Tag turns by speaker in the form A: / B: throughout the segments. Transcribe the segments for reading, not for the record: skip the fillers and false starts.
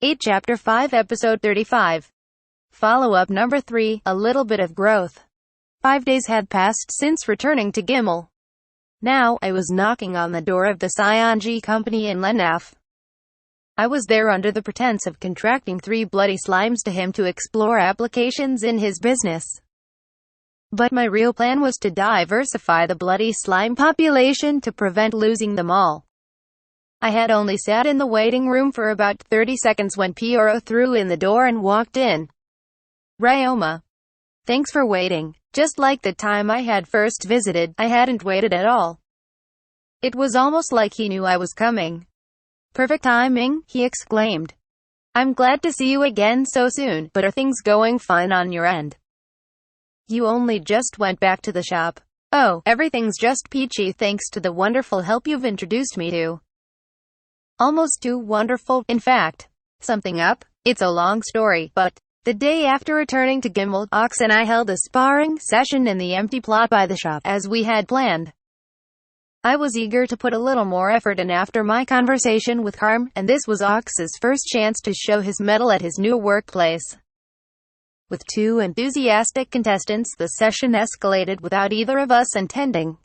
A: 8 Chapter 5 Episode 35. Follow-up number 3, a little bit of growth. 5 days had passed since returning to Gimel. Now, I was knocking on the door of the Sionji company in Lenaf. I was there under the pretense of contracting 3 bloody slimes to him to explore applications in his business. But my real plan was to diversify the bloody slime population to prevent losing them all. I had only sat in the waiting room for about 30 seconds when Pioro threw in the door and walked in. Ryoma. Thanks for waiting. Just like the time I had first visited, I hadn't waited at all. It was almost like he knew I was coming. Perfect timing, he exclaimed. I'm glad to see you again so soon, but are things going fine on your end? You only just went back to the shop. Oh, everything's just peachy thanks to the wonderful help you've introduced me to. Almost too wonderful, in fact. Something up? It's a long story, but the day after returning to Gimel, Ox and I held a sparring session in the empty plot by the shop, as we had planned. I was eager to put a little more effort in after my conversation with Carm, and this was Ox's first chance to show his mettle at his new workplace. With 2 enthusiastic contestants, the session escalated without either of us intending.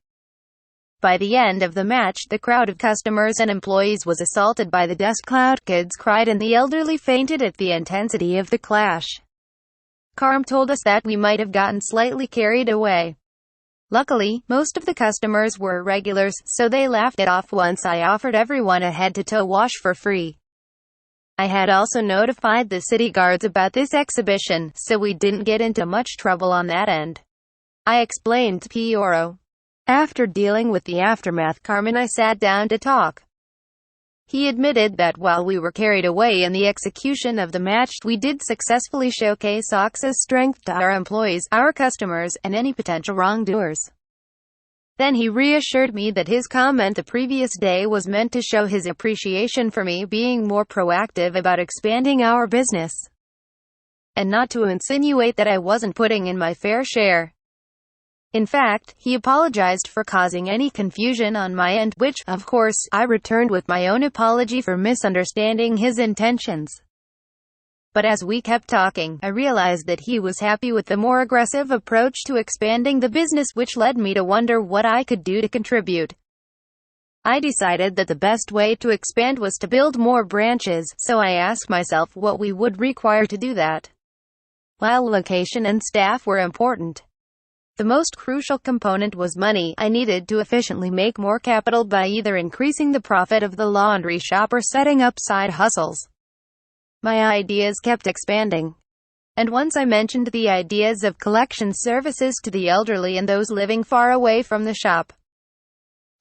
A: By the end of the match, the crowd of customers and employees was assaulted by the Dust Cloud, kids cried and the elderly fainted at the intensity of the clash. Carm told us that we might have gotten slightly carried away. Luckily, most of the customers were regulars, so they laughed it off once I offered everyone a head-to-toe wash for free. I had also notified the city guards about this exhibition, so we didn't get into much trouble on that end. I explained to Pioro. After dealing with the aftermath, Carm and I sat down to talk. He admitted that while we were carried away in the execution of the match, we did successfully showcase Ox's strength to our employees, our customers, and any potential wrongdoers. Then he reassured me that his comment the previous day was meant to show his appreciation for me being more proactive about expanding our business, and not to insinuate that I wasn't putting in my fair share. In fact, he apologized for causing any confusion on my end, which, of course, I returned with my own apology for misunderstanding his intentions. But as we kept talking, I realized that he was happy with the more aggressive approach to expanding the business, which led me to wonder what I could do to contribute. I decided that the best way to expand was to build more branches, so I asked myself what we would require to do that. While location and staff were important, the most crucial component was money. I needed to efficiently make more capital by either increasing the profit of the laundry shop or setting up side hustles. My ideas kept expanding. And once I mentioned the ideas of collection services to the elderly and those living far away from the shop,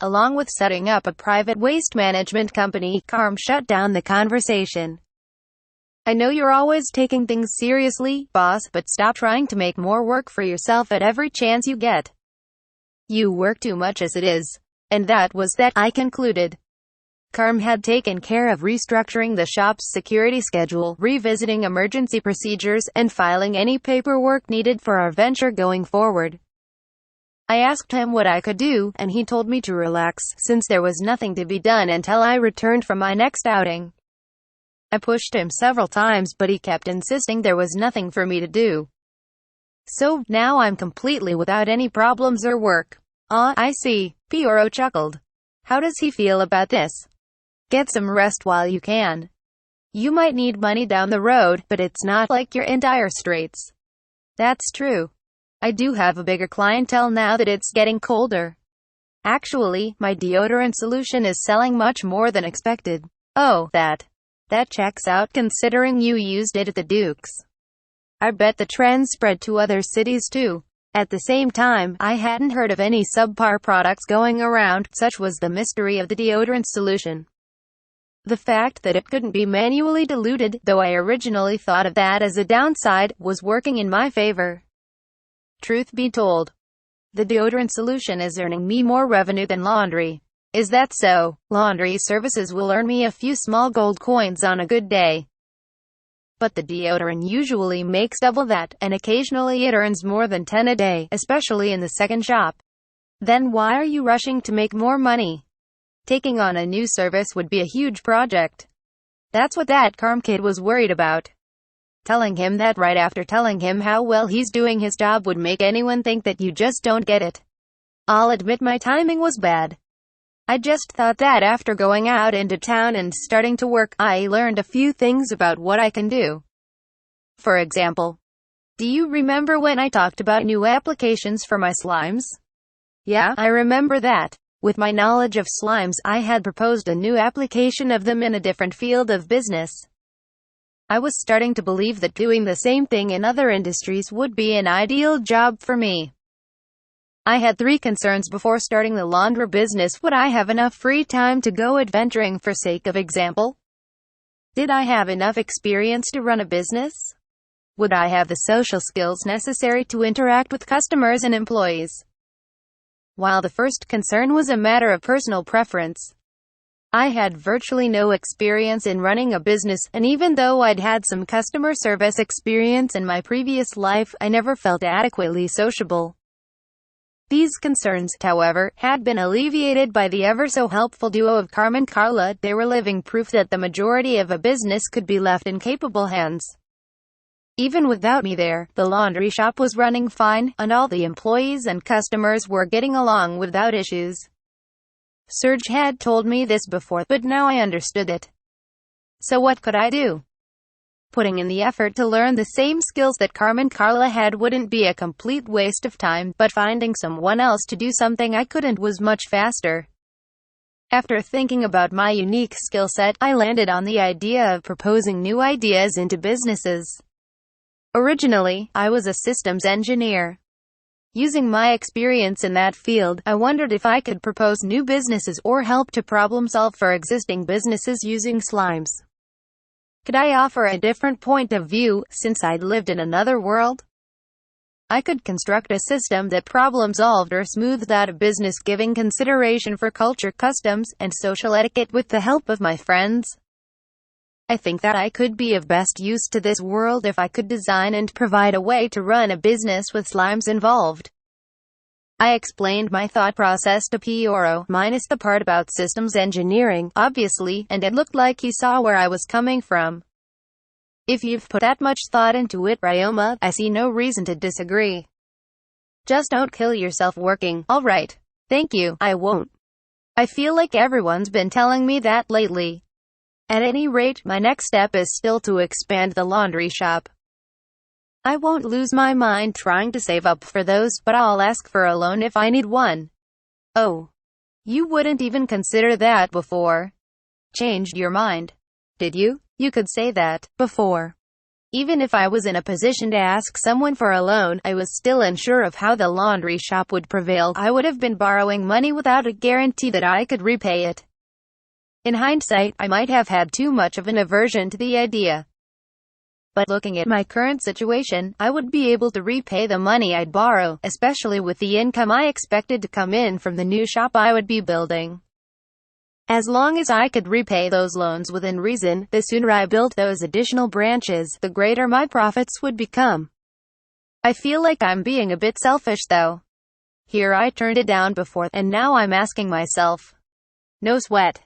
A: along with setting up a private waste management company, Carm shut down the conversation. I know you're always taking things seriously, boss, but stop trying to make more work for yourself at every chance you get. You work too much as it is. And that was that, I concluded. Carm had taken care of restructuring the shop's security schedule, revisiting emergency procedures, and filing any paperwork needed for our venture going forward. I asked him what I could do, and he told me to relax, since there was nothing to be done until I returned from my next outing. I pushed him several times, but he kept insisting there was nothing for me to do. So, now I'm completely without any problems or work. I see. Pioro chuckled. How does he feel about this? Get some rest while you can. You might need money down the road, but it's not like you're in dire straits. That's true. I do have a bigger clientele now that it's getting colder. Actually, my deodorant solution is selling much more than expected. Oh, that checks out considering you used it at the Dukes. I bet the trend spread to other cities too. At the same time, I hadn't heard of any subpar products going around, such was the mystery of the deodorant solution. The fact that it couldn't be manually diluted, though I originally thought of that as a downside, was working in my favor. Truth be told, the deodorant solution is earning me more revenue than laundry. Is that so? Laundry services will earn me a few small gold coins on a good day. But the deodorant usually makes double that, and occasionally it earns more than 10 a day, especially in the second shop. Then why are you rushing to make more money? Taking on a new service would be a huge project. That's what that calm kid was worried about. Telling him that right after telling him how well he's doing his job would make anyone think that you just don't get it. I'll admit my timing was bad. I just thought that after going out into town and starting to work, I learned a few things about what I can do. For example, do you remember when I talked about new applications for my slimes? Yeah, I remember that. With my knowledge of slimes, I had proposed a new application of them in a different field of business. I was starting to believe that doing the same thing in other industries would be an ideal job for me. I had 3 concerns before starting the laundry business. Would I have enough free time to go adventuring, for sake of example? Did I have enough experience to run a business? Would I have the social skills necessary to interact with customers and employees? While the first concern was a matter of personal preference, I had virtually no experience in running a business, and even though I'd had some customer service experience in my previous life, I never felt adequately sociable. These concerns, however, had been alleviated by the ever-so-helpful duo of Carm and Carla. They were living proof that the majority of a business could be left in capable hands. Even without me there, the laundry shop was running fine, and all the employees and customers were getting along without issues. Serge had told me this before, but now I understood it. So what could I do? Putting in the effort to learn the same skills that Carm and Carla had wouldn't be a complete waste of time, but finding someone else to do something I couldn't was much faster. After thinking about my unique skill set, I landed on the idea of proposing new ideas into businesses. Originally, I was a systems engineer. Using my experience in that field, I wondered if I could propose new businesses or help to problem solve for existing businesses using slimes. Could I offer a different point of view, since I'd lived in another world? I could construct a system that problem solved or smoothed out a business, giving consideration for culture, customs, and social etiquette with the help of my friends. I think that I could be of best use to this world if I could design and provide a way to run a business with slimes involved. I explained my thought process to Piero, minus the part about systems engineering, obviously, and it looked like he saw where I was coming from. If you've put that much thought into it, Ryoma, I see no reason to disagree. Just don't kill yourself working. All right. Thank you, I won't. I feel like everyone's been telling me that lately. At any rate, my next step is still to expand the laundry shop. I won't lose my mind trying to save up for those, but I'll ask for a loan if I need one. Oh. You wouldn't even consider that before? Changed your mind? Did you? You could say that. Before. Even if I was in a position to ask someone for a loan, I was still unsure of how the laundry shop would prevail. I would have been borrowing money without a guarantee that I could repay it. In hindsight, I might have had too much of an aversion to the idea. But looking at my current situation, I would be able to repay the money I'd borrow, especially with the income I expected to come in from the new shop I would be building. As long as I could repay those loans within reason, the sooner I built those additional branches, the greater my profits would become. I feel like I'm being a bit selfish though. Here I turned it down before, and now I'm asking myself. No sweat.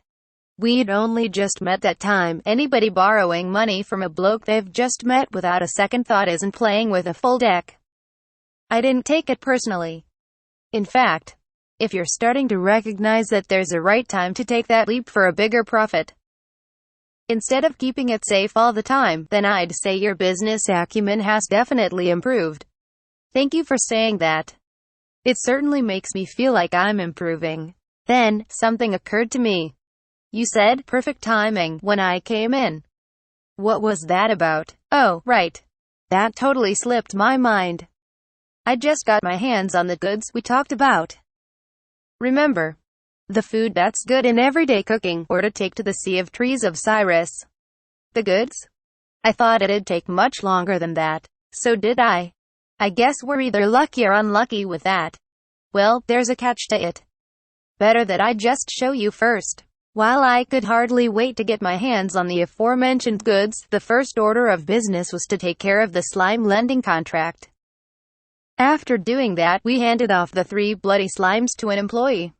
A: We'd only just met that time. Anybody borrowing money from a bloke they've just met without a second thought isn't playing with a full deck. I didn't take it personally. In fact, if you're starting to recognize that there's a right time to take that leap for a bigger profit, instead of keeping it safe all the time, then I'd say your business acumen has definitely improved. Thank you for saying that. It certainly makes me feel like I'm improving. Then, something occurred to me. You said, perfect timing, when I came in. What was that about? Oh, right. That totally slipped my mind. I just got my hands on the goods we talked about. Remember? The food that's good in everyday cooking, or to take to the Sea of Trees of Cyrus. The goods? I thought it'd take much longer than that. So did I. I guess we're either lucky or unlucky with that. Well, there's a catch to it. Better that I just show you first. While I could hardly wait to get my hands on the aforementioned goods, the first order of business was to take care of the slime lending contract. After doing that, we handed off the 3 bloody slimes to an employee.